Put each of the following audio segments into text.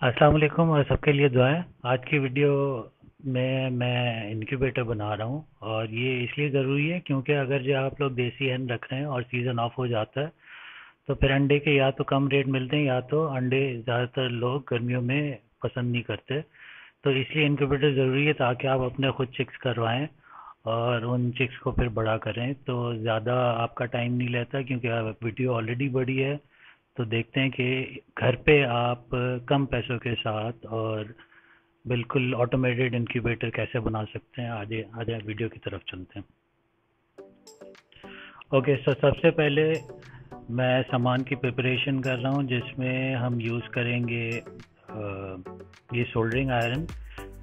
अस्सलाम वालेकुम और सबके लिए दुआएं। आज की वीडियो में मैं इनक्यूबेटर बना रहा हूँ और ये इसलिए ज़रूरी है क्योंकि अगर जो आप लोग देसी hen रख रहे हैं और सीज़न ऑफ हो जाता है तो फिर अंडे के या तो कम रेट मिलते हैं या तो अंडे ज़्यादातर लोग गर्मियों में पसंद नहीं करते। तो इसलिए इनक्यूबेटर ज़रूरी है ताकि आप अपने खुद चिक्स करवाएं और उन चिक्स को फिर बड़ा करें। तो ज़्यादा आपका टाइम नहीं लेता क्योंकि वीडियो ऑलरेडी बड़ी है। तो देखते हैं कि घर पे आप कम पैसों के साथ और बिल्कुल ऑटोमेटेड इंक्यूबेटर कैसे बना सकते हैं। आगे आगे वीडियो की तरफ चलते हैं। ओके, सो सबसे पहले मैं सामान की प्रिपरेशन कर रहा हूँ जिसमें हम यूज़ करेंगे ये सोल्डरिंग आयरन।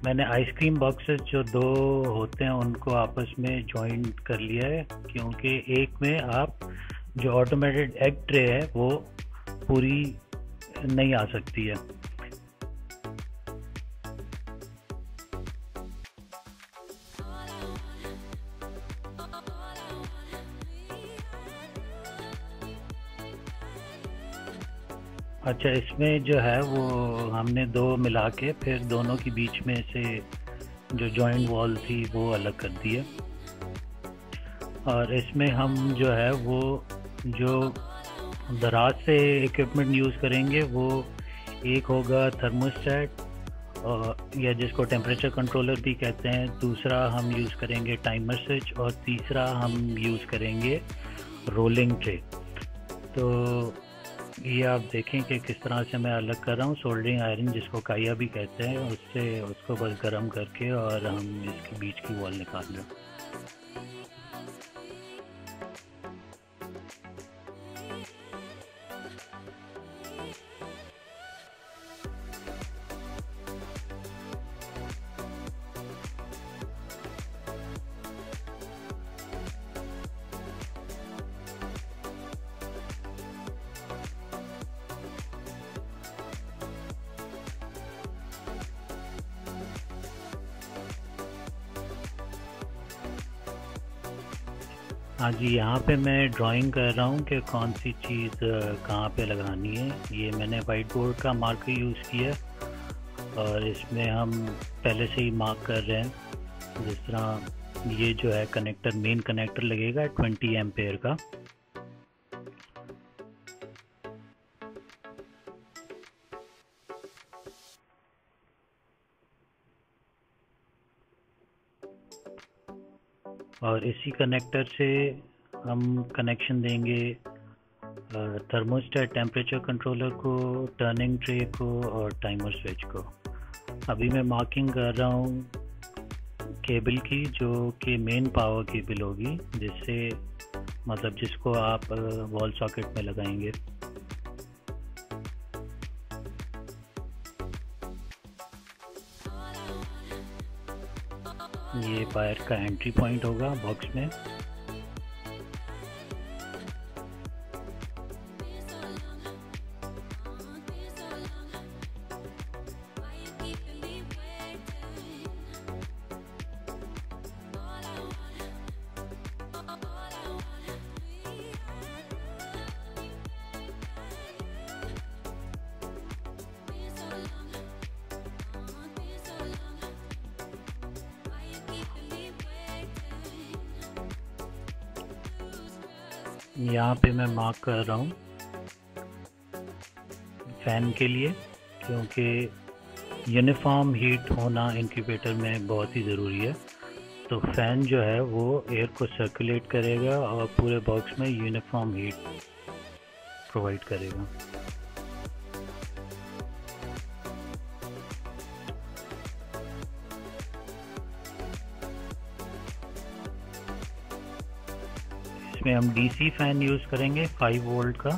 मैंने आइसक्रीम बॉक्सेस जो दो होते हैं उनको आपस में जॉइंट कर लिया है क्योंकि एक में आप जो ऑटोमेटेड एग ट्रे है वो पूरी नहीं आ सकती है। अच्छा, इसमें जो है वो हमने दो मिला के फिर दोनों के बीच में से जो जॉइंट वॉल थी वो अलग कर दी है। और इसमें हम जो है वो जो दराज से इक्विपमेंट यूज़ करेंगे वो एक होगा थर्मोस्टेट या जिसको टेम्परेचर कंट्रोलर भी कहते हैं। दूसरा हम यूज़ करेंगे टाइमर स्विच और तीसरा हम यूज़ करेंगे रोलिंग ट्रे। तो ये आप देखें कि किस तरह से मैं अलग कर रहा हूँ। सोल्डरिंग आयरन जिसको काया भी कहते हैं उससे उसको बस गर्म करके और हम इसके बीच की वॉल निकाल रहे हैं। हाँ जी, यहाँ पे मैं ड्राइंग कर रहा हूँ कि कौन सी चीज़ कहाँ पे लगानी है। ये मैंने वाइट बोर्ड का मार्कर यूज़ किया और इसमें हम पहले से ही मार्क कर रहे हैं। जिस तरह ये जो है कनेक्टर, मेन कनेक्टर लगेगा 20 एम्पेयर का। और इसी कनेक्टर से हम कनेक्शन देंगे थर्मोस्टेट टेम्परेचर कंट्रोलर को, टर्निंग ट्रे को और टाइमर स्विच को। अभी मैं मार्किंग कर रहा हूँ केबल की जो कि मेन पावर केबल होगी, जिससे मतलब जिसको आप वॉल सॉकेट में लगाएंगे। ये वायर का एंट्री पॉइंट होगा बॉक्स में। यहाँ पे मैं मार्क कर रहा हूँ फ़ैन के लिए, क्योंकि यूनिफॉर्म हीट होना इंक्यूबेटर में बहुत ही ज़रूरी है। तो फ़ैन जो है वो एयर को सर्कुलेट करेगा और पूरे बॉक्स में यूनिफॉर्म हीट प्रोवाइड करेगा। इसमें हम डीसी फ़ैन यूज़ करेंगे 5 वोल्ट का।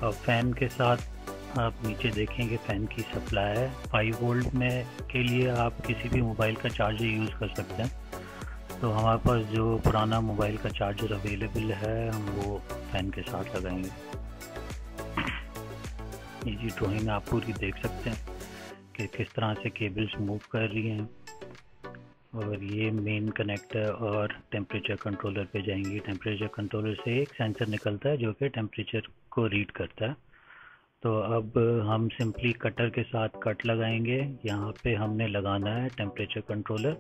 और फ़ैन के साथ आप नीचे देखेंगे फ़ैन की सप्लाई है 5 वोल्ट में। के लिए आप किसी भी मोबाइल का चार्जर यूज़ कर सकते हैं। तो हमारे पास जो पुराना मोबाइल का चार्जर अवेलेबल है हम वो फ़ैन के साथ लगाएंगे। ये जी ड्राइंग आप पूरी देख सकते हैं कि किस तरह से केबल्स मूव कर रही हैं। और ये मेन कनेक्टर और टेम्परेचर कंट्रोलर पे जाएंगी। टेम्परेचर कंट्रोलर से एक सेंसर निकलता है जो कि टेम्परेचर को रीड करता है। तो अब हम सिंपली कटर के साथ कट लगाएंगे। यहाँ पे हमने लगाना है टेम्परेचर कंट्रोलर,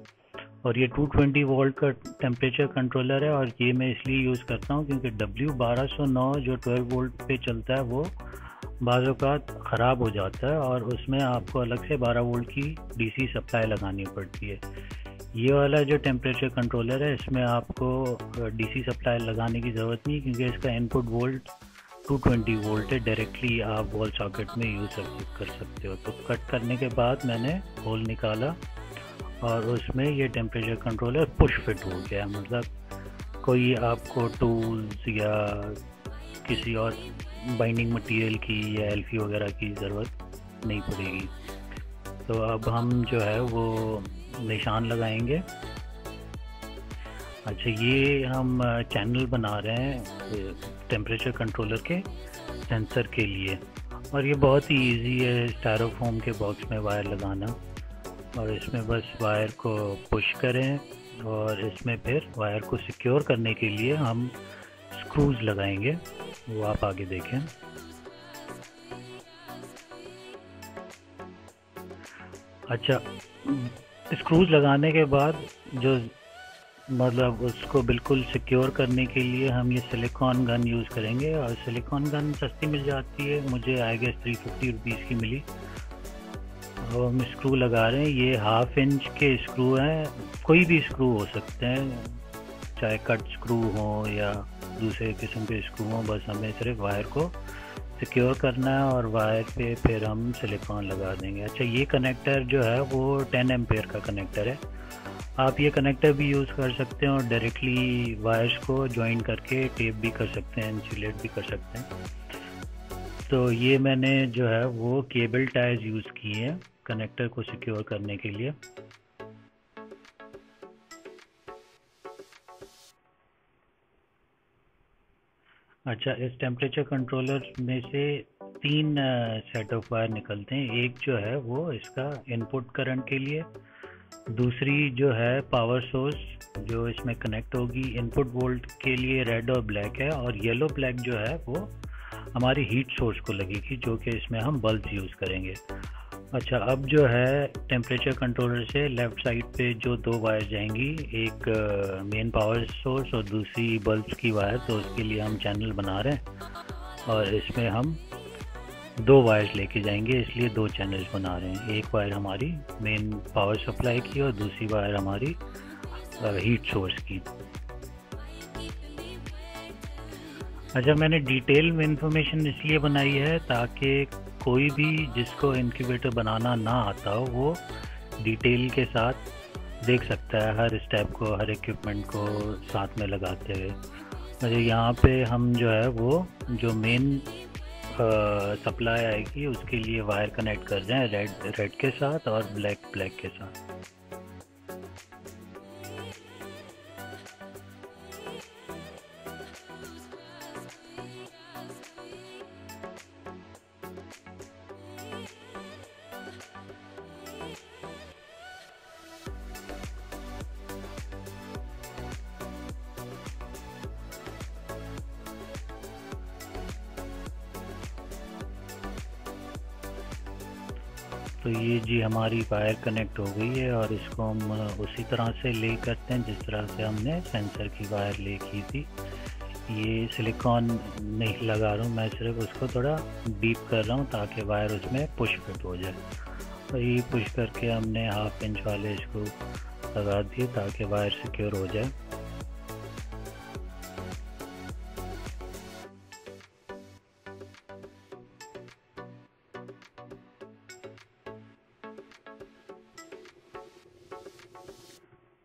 और ये 220 वोल्ट का टेम्परेचर कंट्रोलर है। और ये मैं इसलिए यूज़ करता हूँ क्योंकि W1209 जो 12 वोल्ट पे चलता है वो बाज़ औक़ात ख़राब हो जाता है और उसमें आपको अलग से 12 वोल्ट की DC सप्लाई लगानी पड़ती है। ये वाला जो टेम्परेचर कंट्रोलर है इसमें आपको DC सप्लाई लगाने की ज़रूरत नहीं, क्योंकि इसका इनपुट वोल्ट 220 वोल्ट है। डायरेक्टली आप वॉल सॉकेट में यूज़ कर सकते हो। तो कट करने के बाद मैंने होल निकाला और उसमें ये टेम्परेचर कंट्रोलर पुश फिट हो गया। मतलब कोई आपको टूल्स या किसी और बाइंडिंग मटेरियल की या एल्फी वगैरह की ज़रूरत नहीं पड़ेगी। तो अब हम जो है वो निशान लगाएंगे। अच्छा, ये हम चैनल बना रहे हैं टेम्परेचर कंट्रोलर के सेंसर के लिए, और ये बहुत ही इजी है स्टायरोफोम के बॉक्स में वायर लगाना। और इसमें बस वायर को पुश करें और इसमें फिर वायर को सिक्योर करने के लिए हम स्क्रूज लगाएंगे, वो आप आगे देखें। अच्छा, स्क्रूज लगाने के बाद जो मतलब उसको बिल्कुल सिक्योर करने के लिए हम ये सिलिकॉन गन यूज़ करेंगे। और सिलिकॉन गन सस्ती मिल जाती है, मुझे आई गेस 350 रुपीज़ की मिली। और हम स्क्रू लगा रहे हैं, ये 1/2 इंच के स्क्रू हैं, कोई भी स्क्रू हो सकते हैं, चाहे कट स्क्रू हो या दूसरे किस्म के स्क्रू हों। बस हमें सिर्फ वायर को सिक्योर करना है और वायर पे फिर हम सिलिकॉन लगा देंगे। अच्छा, ये कनेक्टर जो है वो 10 एम्पेयर का कनेक्टर है। आप ये कनेक्टर भी यूज़ कर सकते हैं और डायरेक्टली वायर्स को ज्वाइन करके टेप भी कर सकते हैं, इंसुलेट भी कर सकते हैं। तो ये मैंने जो है वो केबल टाइज यूज़ किए हैं कनेक्टर को सिक्योर करने के लिए। अच्छा, इस टेम्परेचर कंट्रोलर में से 3 सेट ऑफ वायर निकलते हैं। एक जो है वो इसका इनपुट करंट के लिए, दूसरी जो है पावर सोर्स जो इसमें कनेक्ट होगी इनपुट वोल्ट के लिए रेड और ब्लैक है, और येलो ब्लैक जो है वो हमारी हीट सोर्स को लगेगी, जो कि इसमें हम बल्ब यूज़ करेंगे। अच्छा, अब जो है टेम्परेचर कंट्रोलर से लेफ़्ट साइड पे जो 2 वायर जाएंगी, एक मेन पावर सोर्स और दूसरी बल्ब की वायर, तो उसके लिए हम चैनल बना रहे हैं और इसमें हम 2 वायर्स लेके जाएंगे, इसलिए 2 चैनल्स बना रहे हैं। एक वायर हमारी मेन पावर सप्लाई की और दूसरी वायर हमारी हीट सोर्स की। अच्छा, मैंने डिटेल में इंफॉर्मेशन इसलिए बनाई है ताकि कोई भी जिसको इंक्यूबेटर बनाना ना आता हो वो डिटेल के साथ देख सकता है हर स्टेप को, हर इक्विपमेंट को साथ में लगाते हुए। अच्छा, यहाँ पे हम जो है वो जो मेन सप्लाई आएगी उसके लिए वायर कनेक्ट कर रहे हैं रेड के साथ और ब्लैक के साथ। तो ये जी हमारी वायर कनेक्ट हो गई है और इसको हम उसी तरह से ले करते हैं जिस तरह से हमने सेंसर की वायर ले की थी। ये सिलिकॉन नहीं लगा रहा हूँ मैं, सिर्फ उसको थोड़ा डीप कर रहा हूँ ताकि वायर उसमें पुश फिट हो जाए। और ये पुश करके हमने 1/2 इंच वाले इसको लगा दिए ताकि वायर सिक्योर हो जाए।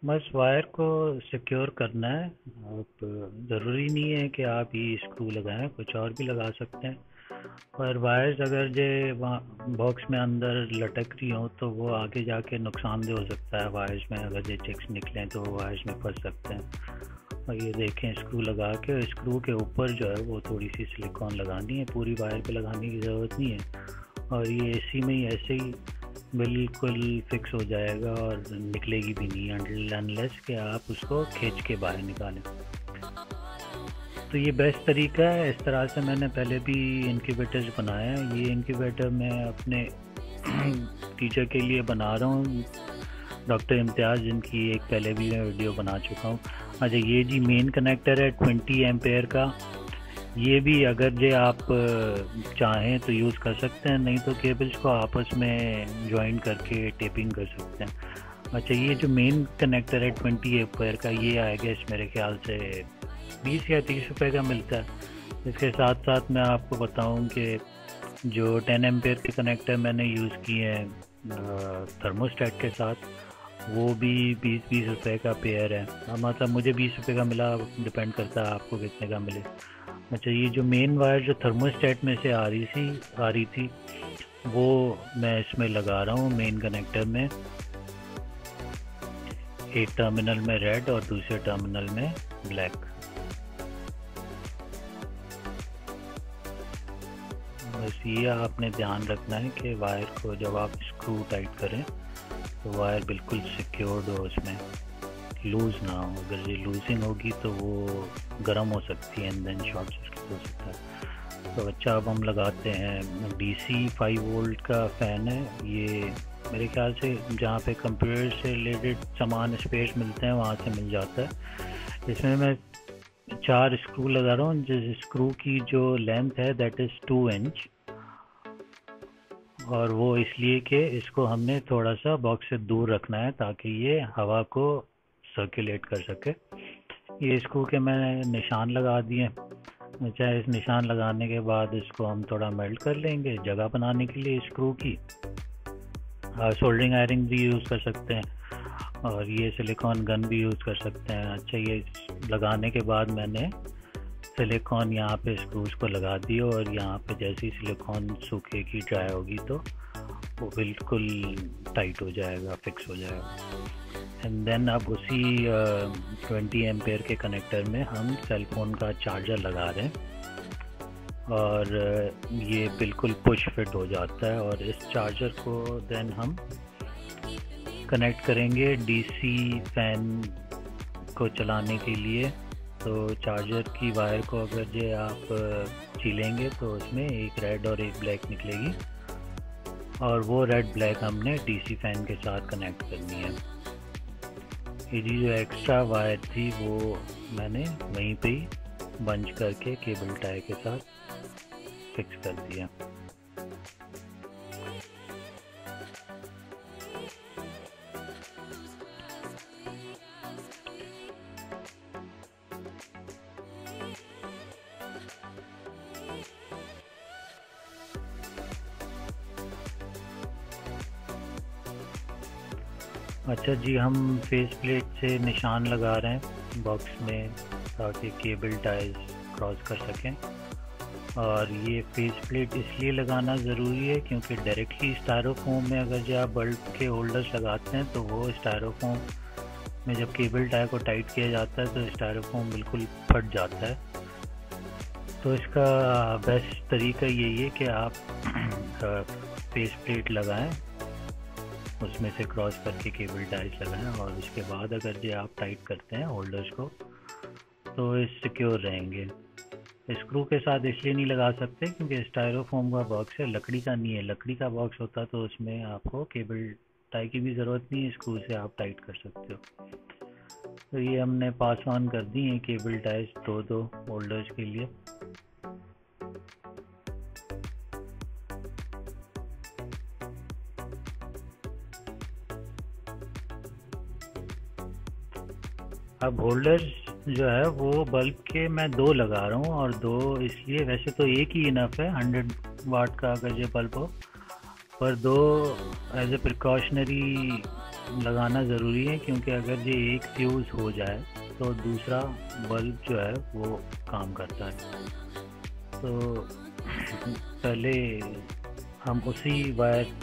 बस वायर को सिक्योर करना है। आप ज़रूरी नहीं है कि आप ये स्क्रू लगाएं, कुछ और भी लगा सकते हैं। और वायर्स अगर जो बॉक्स में अंदर लटक रही हो तो वो आगे जाके नुकसानदेह हो सकता है। वायर्स में अगर जो चिक्स निकलें तो वो वायर्स में फंस सकते हैं। और ये देखें, स्क्रू लगा के स्क्रू के ऊपर जो है वो थोड़ी सी सिलिकॉन लगानी है, पूरी वायर पे लगाने की ज़रूरत नहीं है। और ये एसी में ही ऐसे ही बिल्कुल फिक्स हो जाएगा और निकलेगी भी नहीं अनलेस कि आप उसको खींच के बाहर निकालें। तो ये बेस्ट तरीका है। इस तरह से मैंने पहले भी इनक्यूबेटर्स बनाए हैं। ये इनक्यूबेटर मैं अपने टीचर के लिए बना रहा हूँ, डॉक्टर इम्तियाज़, जिनकी एक पहले भी मैं वीडियो बना चुका हूँ। अच्छा, ये जी मेन कनेक्टर है 20 एम्पेयर का। ये भी अगर जे आप चाहें तो यूज़ कर सकते हैं, नहीं तो केबल्स को आपस में ज्वाइन करके टेपिंग कर सकते हैं। अच्छा, ये जो मेन कनेक्टर है 20 एम्पेयर का, ये आएगा इस मेरे ख्याल से 20 या 30 रुपये का मिलता है। इसके साथ साथ मैं आपको बताऊं कि जो 10 एम्पेयर के कनेक्टर मैंने यूज़ किए हैं थर्मोस्टेट के साथ, वो भी 20-20 रुपये का पेयर है। मतलब मुझे 20 रुपये का मिला, डिपेंड करता है आपको कितने का मिले। अच्छा, ये जो मेन वायर जो थर्मोस्टेट में से आ रही थी वो मैं इसमें लगा रहा हूँ मेन कनेक्टर में। एक टर्मिनल में रेड और दूसरे टर्मिनल में ब्लैक। बस ये आपने ध्यान रखना है कि वायर को जब आप स्क्रू टाइट करें तो वायर बिल्कुल सिक्योर्ड हो, उसमें लूज़ ना हो। अगर ये लूजिंग होगी तो वो गर्म हो सकती है एंड देन शॉर्ट सर्किट हो सकता है। तो अच्छा, अब हम लगाते हैं DC 5 वोल्ट का फ़ैन है ये। मेरे ख्याल से जहाँ पे कंप्यूटर से रिलेटेड सामान स्पेस मिलते हैं वहाँ से मिल जाता है। इसमें मैं 4 स्क्रू लगा रहा हूँ। जिस स्क्रू की जो लेंथ है दैट इज़ 2 इंच, और वो इसलिए कि इसको हमने थोड़ा सा बॉक्स से दूर रखना है ताकि ये हवा को सर्कुलेट कर सके। ये स्क्रू के मैंने निशान लगा दिए। चाहे इस निशान लगाने के बाद इसको हम थोड़ा मेल्ट कर लेंगे जगह बनाने के लिए स्क्रू की। सोल्डरिंग आयरन भी यूज़ कर सकते हैं और ये सिलिकॉन गन भी यूज़ कर सकते हैं। अच्छा, ये लगाने के बाद मैंने सिलिकॉन यहाँ पे स्क्रूज को लगा दी, और यहाँ पे जैसी सिलिकॉन सूखेगी, ड्राई होगी तो वो बिल्कुल टाइट हो जाएगा, फिक्स हो जाएगा। एंड देन अब उसी 20 एम्पेयर के कनेक्टर में हम सेल फोन का चार्जर लगा रहे हैं, और ये बिल्कुल पुश फिट हो जाता है। और इस चार्जर को देन हम कनेक्ट करेंगे DC फैन को चलाने के लिए। तो चार्जर की वायर को अगर जे आप छीलेंगे तो उसमें एक रेड और एक ब्लैक निकलेगी, और वो रेड ब्लैक हमने DC फैन के साथ कनेक्ट करनी है। ये जो एक्स्ट्रा वायर थी वो मैंने वहीं पे ही बंच करके केबल टाई के साथ फिक्स कर दिया। अच्छा जी, हम फेस प्लेट से निशान लगा रहे हैं बॉक्स में ताकि केबल टाइज क्रॉस कर सकें। और ये फेस प्लेट इसलिए लगाना ज़रूरी है क्योंकि डायरेक्टली स्टायरोफोम में अगर जो आप बल्ब के होल्डर्स लगाते हैं तो वो स्टायरोफोम में जब केबल टाई को टाइट किया जाता है तो स्टायरोफोम बिल्कुल फट जाता है। तो इसका बेस्ट तरीका यही है कि आप फेस प्लेट लगाएं, उसमें से क्रॉस करके केबल टाइज लगाएं, और उसके बाद अगर जो आप टाइट करते हैं होल्डर्स को तो ये सिक्योर रहेंगे। स्क्रू के साथ इसलिए नहीं लगा सकते क्योंकि स्टायरोफोम का बॉक्स है, लकड़ी का नहीं है। लकड़ी का बॉक्स होता तो उसमें आपको केबल टाई की भी ज़रूरत नहीं है, स्क्रू से आप टाइट कर सकते हो। तो ये हमने पास ऑन कर दी हैं केबल टाइज दो होल्डर्स के लिए। अब होल्डर्स जो है वो बल्ब के मैं 2 लगा रहा हूँ, और 2 इसलिए, वैसे तो एक ही इनफ है 100 वाट का अगर ये बल्ब हो, पर 2 एज ए प्रिकॉशनरी लगाना ज़रूरी है क्योंकि अगर ये एक फ्यूज़ हो जाए तो दूसरा बल्ब जो है वो काम करता है। तो पहले हम उसी वायर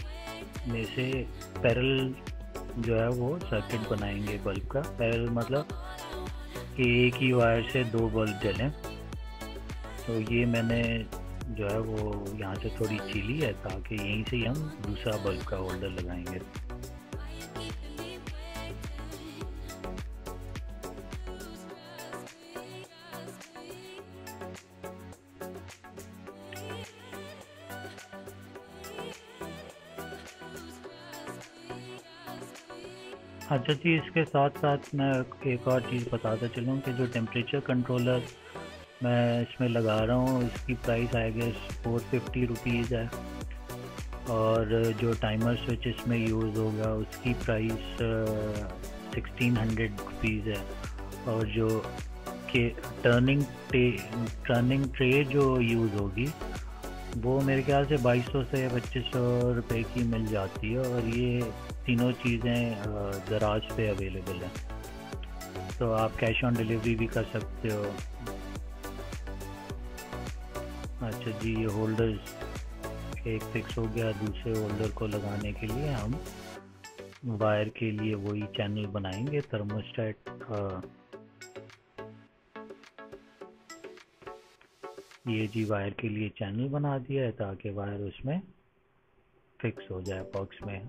में से पैरेलल जो है वो सर्किट बनाएंगे बल्ब का। पैरेलल मतलब कि एक ही वायर से 2 बल्ब जलें। तो ये मैंने जो है वो यहाँ से थोड़ी छीली है ताकि यहीं से ही हम दूसरा बल्ब का होल्डर लगाएंगे। अच्छा जी, इसके साथ साथ मैं एक और चीज़ बताता चलूँ कि जो टेम्परेचर कंट्रोलर मैं इसमें लगा रहा हूँ, इसकी प्राइस आई गेस 450 रुपीज़ है। और जो टाइमर स्विच इसमें यूज़ होगा उसकी प्राइस 1600 रुपीज़ है। और जो के टर्निंग ट्रे जो यूज़ होगी वो मेरे ख्याल से 2200 से 2500 रुपये की मिल जाती है। और ये तीनों चीज़ें दराज पे अवेलेबल है, तो आप कैश ऑन डिलीवरी भी कर सकते हो। अच्छा जी, ये होल्डर्स एक फिक्स हो गया। दूसरे होल्डर को लगाने के लिए हम वायर के लिए वही चैनल बनाएंगे थर्मोस्टेट। ये जी वायर के लिए चैनल बना दिया है ताकि वायर उसमें फिक्स हो जाए बॉक्स में।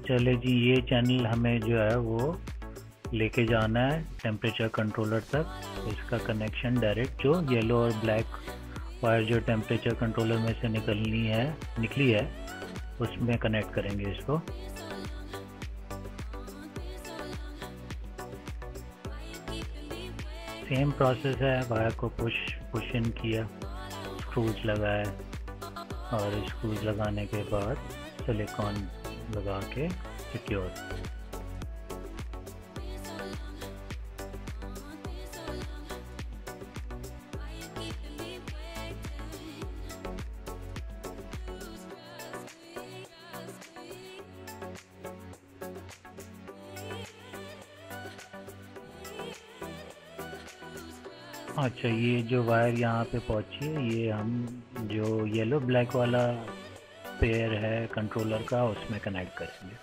चले जी, ये चैनल हमें जो है वो लेके जाना है टेम्परेचर कंट्रोलर तक। इसका कनेक्शन डायरेक्ट जो येलो और ब्लैक वायर जो टेम्परेचर कंट्रोलर में से निकली है उसमें कनेक्ट करेंगे इसको। सेम प्रोसेस है, वायर को पुश इन किया, स्क्रूज लगाए और स्क्रूज लगाने के बाद सिलिकॉन लगा के सिक्योर। अच्छा, ये जो वायर यहाँ पे पहुँची है ये हम जो येलो ब्लैक वाला पेयर है कंट्रोलर का उसमें कनेक्ट करेंगे।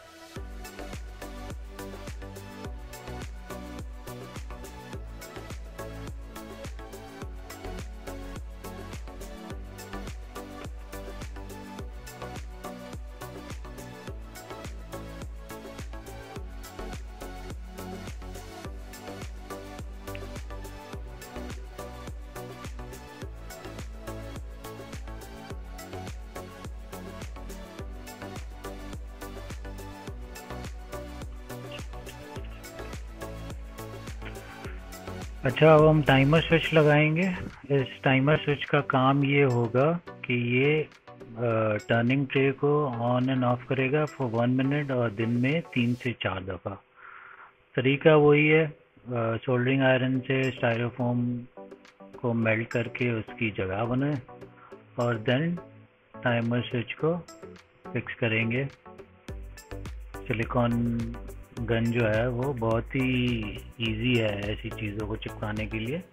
अच्छा, अब हम टाइमर स्विच लगाएंगे। इस टाइमर स्विच का काम ये होगा कि ये टर्निंग ट्रे को ऑन एंड ऑफ करेगा फॉर 1 मिनट और दिन में 3 से 4 दफ़ा। तरीका वही है, सोल्डरिंग आयरन से स्टायरोफोम को मेल्ट करके उसकी जगह बनाए और देन टाइमर स्विच को फिक्स करेंगे। सिलिकॉन गन जो है वो बहुत ही इजी है ऐसी चीज़ों को चिपकाने के लिए।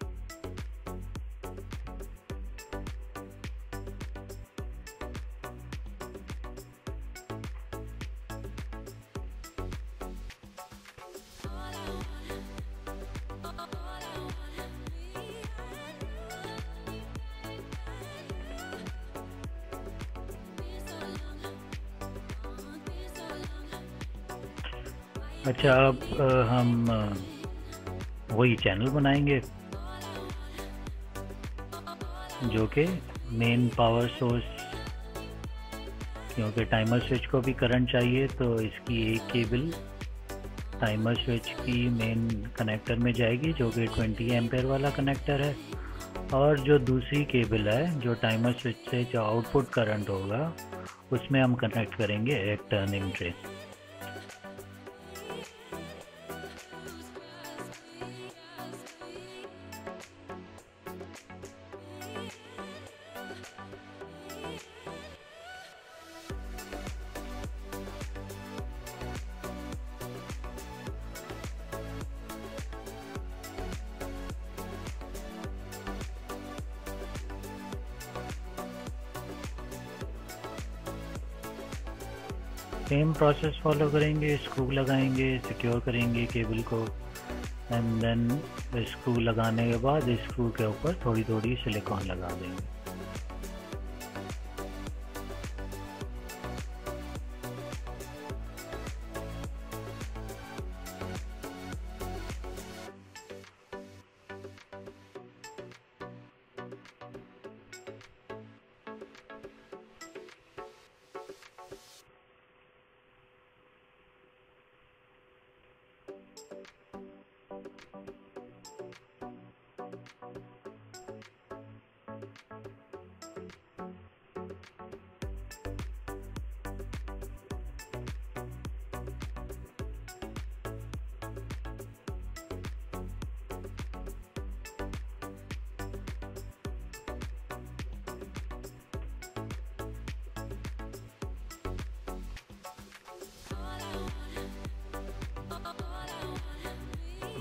अच्छा, अब हम वही चैनल बनाएंगे जो कि मेन पावर सोर्स, क्योंकि टाइमर स्विच को भी करंट चाहिए तो इसकी एक केबल टाइमर स्विच की मेन कनेक्टर में जाएगी जो कि 20 एम्पेयर वाला कनेक्टर है। और जो दूसरी केबल है जो टाइमर स्विच से जो आउटपुट करंट होगा उसमें हम कनेक्ट करेंगे एक turning tray. Same process follow करेंगे, स्क्रू लगाएंगे, सिक्योर करेंगे केबल को एंड देन स्क्रू लगाने के बाद स्क्रू के ऊपर थोड़ी थोड़ी सिलिकॉन लगा देंगे।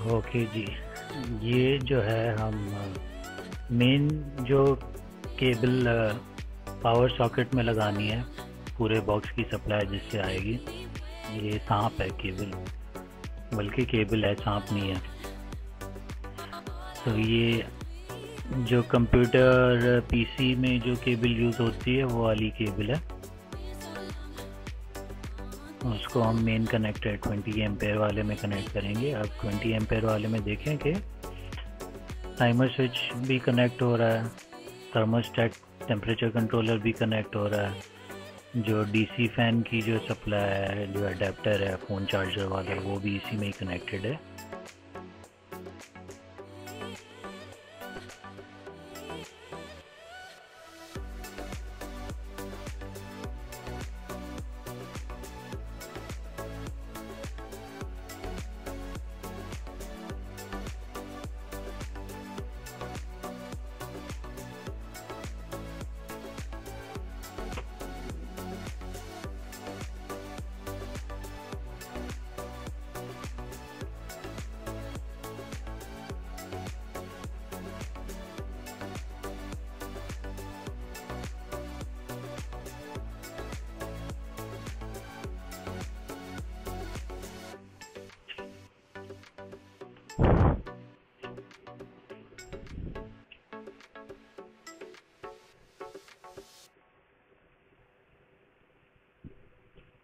ओके जी, ये जो है हम मेन जो केबल पावर सॉकेट में लगानी है पूरे बॉक्स की सप्लाई जिससे आएगी, ये सांप है केबल, बल्कि केबल है, सांप नहीं है। तो ये जो कंप्यूटर पीसी में जो केबल यूज़ होती है वो वाली केबल है, उसको हम मेन कनेक्टर 20 एम्पेयर वाले में कनेक्ट करेंगे। अब 20 एम्पेयर वाले में देखें कि टाइमर स्विच भी कनेक्ट हो रहा है, थर्मोस्टेट टेम्परेचर कंट्रोलर भी कनेक्ट हो रहा है, जो डीसी फैन की जो सप्लाई है, जो अडेप्टर है फ़ोन चार्जर वाला, वो भी इसी में ही कनेक्टेड है।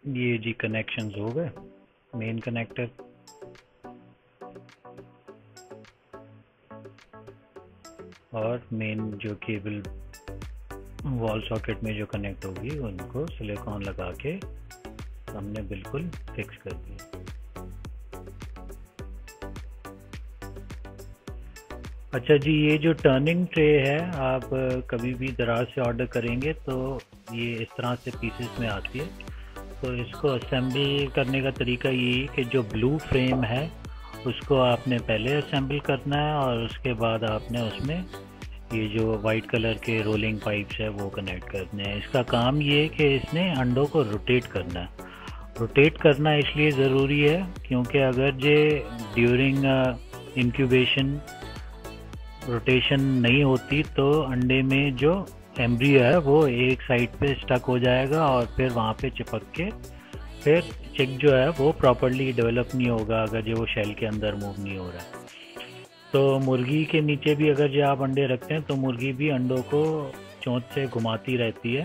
ये जी कनेक्शंस हो गए, मेन कनेक्टर और मेन जो केबल वॉल सॉकेट में जो कनेक्ट होगी उनको सिलिकॉन लगा के हमने बिल्कुल फिक्स कर दिया। अच्छा जी, ये जो टर्निंग ट्रे है, आप कभी भी दराज से ऑर्डर करेंगे तो ये इस तरह से पीसेस में आती है। तो इसको असेंबल करने का तरीका ये है कि जो ब्लू फ्रेम है उसको आपने पहले असेंबल करना है और उसके बाद आपने उसमें ये जो वाइट कलर के रोलिंग पाइप्स है वो कनेक्ट करने हैं। इसका काम ये है कि इसने अंडों को रोटेट करना है। रोटेट करना इसलिए ज़रूरी है क्योंकि अगर ये ड्यूरिंग इंक्यूबेशन रोटेशन नहीं होती तो अंडे में जो एम्ब्रियो है वो एक साइड पे स्टक हो जाएगा और फिर वहाँ पे चिपक के फिर चिक जो है वो प्रॉपरली डेवलप नहीं होगा अगर जो वो शेल के अंदर मूव नहीं हो रहा है। तो मुर्गी के नीचे भी अगर जो आप अंडे रखते हैं तो मुर्गी भी अंडों को चोंच से घुमाती रहती है।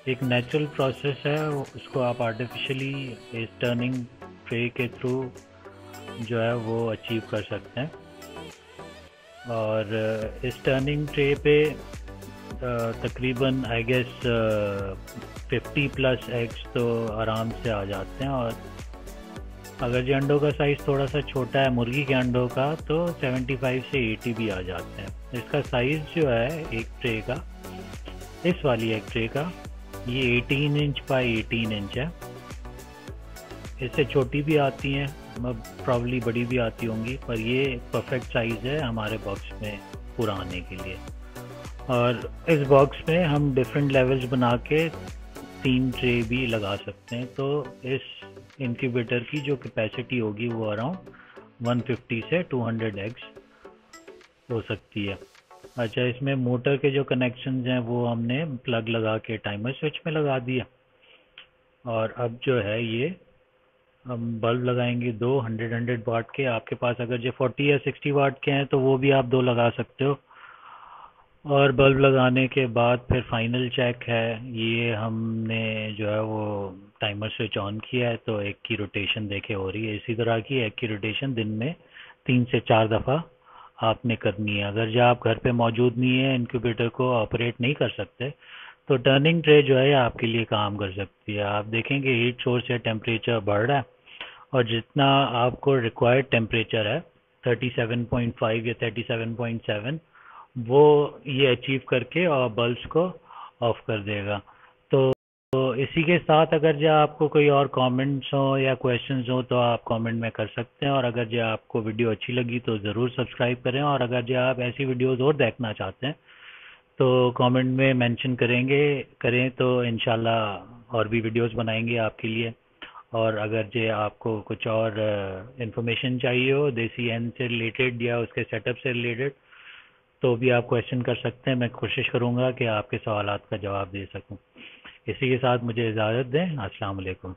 एक नेचुरल प्रोसेस है, उसको आप आर्टिफिशियली इस टर्निंग ट्रे के थ्रू जो है वो अचीव कर सकते हैं। और इस टर्निंग ट्रे पे तकरीबन आई गेस 50+ एग्स तो आराम से आ जाते हैं। और अगर जो अंडों का साइज़ थोड़ा सा छोटा है मुर्गी के अंडों का तो 75 से 80 भी आ जाते हैं। इसका साइज़ जो है एक ट्रे का, इस वाली एक ट्रे का, ये 18 इंच बाई 18 इंच है। इससे छोटी भी आती हैं, प्रॉब्ली बड़ी भी आती होंगी, पर ये परफेक्ट साइज़ है हमारे बॉक्स में पूरा आने के लिए। और इस बॉक्स में हम डिफरेंट लेवल्स बना के 3 ट्रे भी लगा सकते हैं। तो इस इंक्यूबेटर की जो कैपेसिटी होगी वो अराउंड 150 से 200 एग्स हो सकती है। अच्छा, इसमें मोटर के जो कनेक्शंस हैं वो हमने प्लग लगा के टाइमर स्विच में लगा दिया। और अब जो है ये हम बल्ब लगाएंगे 2 100 वाट के। आपके पास अगर जो 40 या 60 वाट के हैं तो वो भी आप 2 लगा सकते हो। और बल्ब लगाने के बाद फिर फाइनल चेक है, ये हमने जो है वो टाइमर स्विच ऑन किया है तो एक की रोटेशन देखे हो रही है। इसी तरह की एक की रोटेशन दिन में 3 से 4 दफ़ा आपने करनी है। अगर जो आप घर पे मौजूद नहीं है, इंक्यूबेटर को ऑपरेट नहीं कर सकते, तो टर्निंग ट्रे जो है आपके लिए काम कर सकती है। आप देखेंगे हीट सोर्स या टेम्परेचर बढ़ रहा है और जितना आपको रिक्वायर्ड टेम्परेचर है 37.5 या 37.7 वो ये अचीव करके और बल्ब्स को ऑफ कर देगा। तो इसी के साथ अगर जो आपको कोई और कमेंट्स हो या क्वेश्चंस हो तो आप कमेंट में कर सकते हैं। और अगर जो आपको वीडियो अच्छी लगी तो ज़रूर सब्सक्राइब करें। और अगर जो आप ऐसी वीडियोस और देखना चाहते हैं तो कमेंट में मेंशन करें तो इंशाल्लाह और भी वीडियोस बनाएंगे आपके लिए। और अगर जे आपको कुछ और इंफॉर्मेशन चाहिए हो देसी हैन से रिलेटेड या उसके सेटअप से रिलेटेड, तो भी आप क्वेश्चन कर सकते हैं। मैं कोशिश करूंगा कि आपके सवालात का जवाब दे सकूं। इसी के साथ मुझे इजाज़त दें। अस्सलाम वालेकुम।